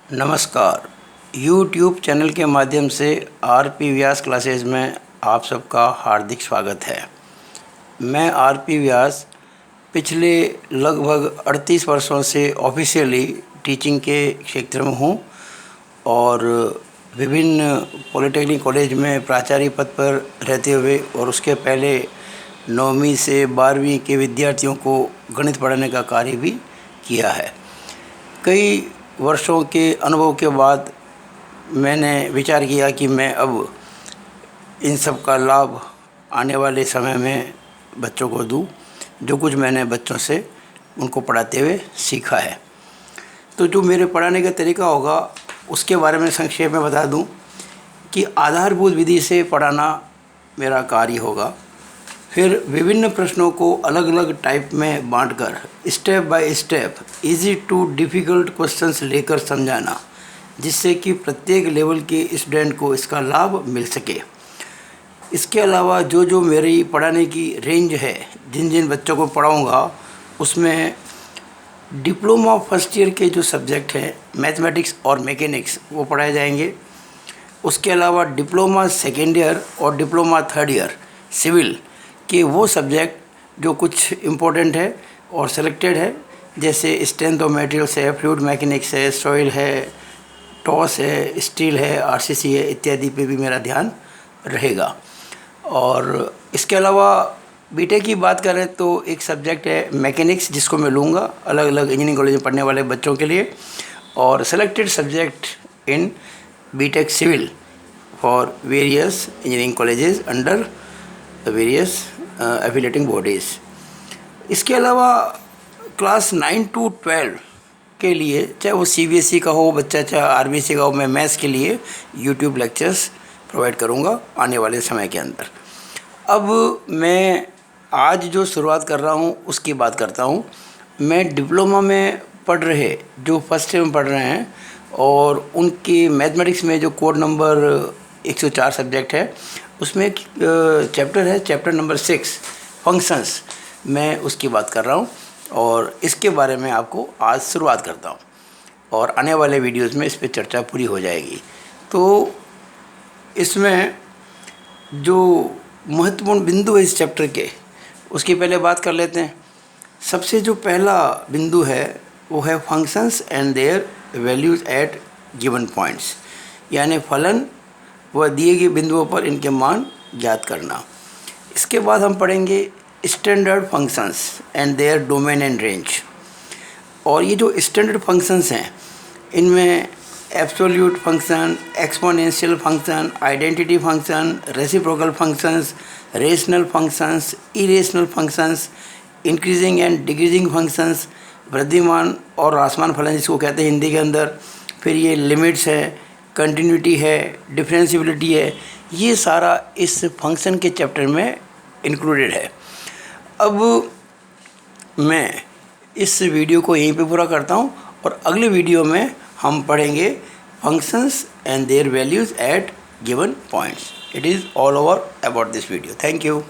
नमस्कार। YouTube channel के माध्यम से आर.पी. व्यास क्लासेस में आप सबका हार्दिक स्वागत है। मैं आर.पी. व्यास पिछले लगभग 38 वर्षों से ऑफिशियली टीचिंग के क्षेत्र में हूँ और विभिन्न पॉलिटेक्निक कॉलेज में प्राचार्य पद पर रहते हुए और उसके पहले 9वीं से 12वीं के विद्यार्थियों को गणित पढ़ाने का कार्य भी किया है। कई वर्षों के अनुभव के बाद मैंने विचार किया कि मैं अब इन सब का लाभ आने वाले समय में बच्चों को दूं, जो कुछ मैंने बच्चों से उनको पढ़ाते हुए सीखा है। तो जो मेरे पढ़ाने का तरीका होगा उसके बारे में संक्षेप में बता दूं कि आधारभूत विधि से पढ़ाना मेरा कार्य होगा। फिर विभिन्न प्रश्नों को अलग अलग टाइप में बांटकर step by step easy too difficult questions लेकर समझाना, जिससे कि प्रत्येक लेवल के स्टूडेंट को इसका लाभ मिल सके। इसके अलावा जो मेरी पढ़ाने की रेंज है, जिन जिन बच्चों को पढ़ाऊँगा उसमें डिप्लोमा फर्स्ट ईयर के जो सब्जेक्ट हैं मैथमेटिक्स और मैकेनिक्स वो पढ़ाए जाएंगे। उसके अलावा डिप्लोमा सेकेंड ईयर और डिप्लोमा थर्ड ईयर सिविल कि वो सब्जेक्ट जो कुछ इम्पोर्टेंट है और सेलेक्टेड है, जैसे स्ट्रेंथ ऑफ मटेरियल्स है, फ्लूइड मैकेनिक्स है, सॉइल है, टॉस है, स्टील है, आरसीसी है, इत्यादि पे भी मेरा ध्यान रहेगा। और इसके अलावा बीटेक की बात करें तो एक सब्जेक्ट है मैकेनिक्स, जिसको मैं लूँगा अलग अलग इंजीनियरिंग कॉलेज में पढ़ने वाले बच्चों के लिए, और selected subject in BTech civil for various engineering colleges under various affiliating bodies. इसके अलावा क्लास 9 to 12 के लिए, चाहे वो सीबीएसई का हो बच्चा, चाहे आरबीसी का हो, मैं मैथ्स के लिए यूट्यूब लेक्चर्स प्रोवाइड करूँगा आने वाले समय के अंदर। अब मैं आज जो शुरुआत कर रहा हूँ उसकी बात करता हूँ। मैं डिप्लोमा में पढ़ रहे जो फर्स्ट ईयर में पढ़ रहे हैं और उनकी मैथमेटिक्स में जो कोड नंबर 104 सब्जेक्ट है, उसमें एक चैप्टर है, चैप्टर नंबर 6 फंक्शंस, मैं उसकी बात कर रहा हूँ और इसके बारे में आपको आज शुरुआत करता हूँ और आने वाले वीडियोस में इस पर चर्चा पूरी हो जाएगी। तो इसमें जो महत्वपूर्ण बिंदु है इस चैप्टर के, उसकी पहले बात कर लेते हैं। सबसे जो पहला बिंदु है वो है functions and their values at given points, यानी फलन व दिए गए बिंदुओं पर इनके मान ज्ञात करना। इसके बाद हम पढ़ेंगे standard functions and there domain and range. और ये जो स्टैंडर्ड फंक्शंस हैं इनमें absolute function, exponential function, identity function, reciprocal functions, rational functions, irrational functions, increasing and decreasing functions, Wriddhiman और ह्रासमान फलन जिसको कहते हैं हिंदी के अंदर, फिर ये लिमिट्स है, कंटिन्यूटी है, डिफरेंशिबिलिटी है, ये सारा इस फंक्शन के चैप्टर में इंक्लूडेड है। अब मैं इस वीडियो को यहीं पे पूरा करता हूँ और अगले वीडियो में हम पढ़ेंगे functions and their values at given points. It is all over about this video. Thank you.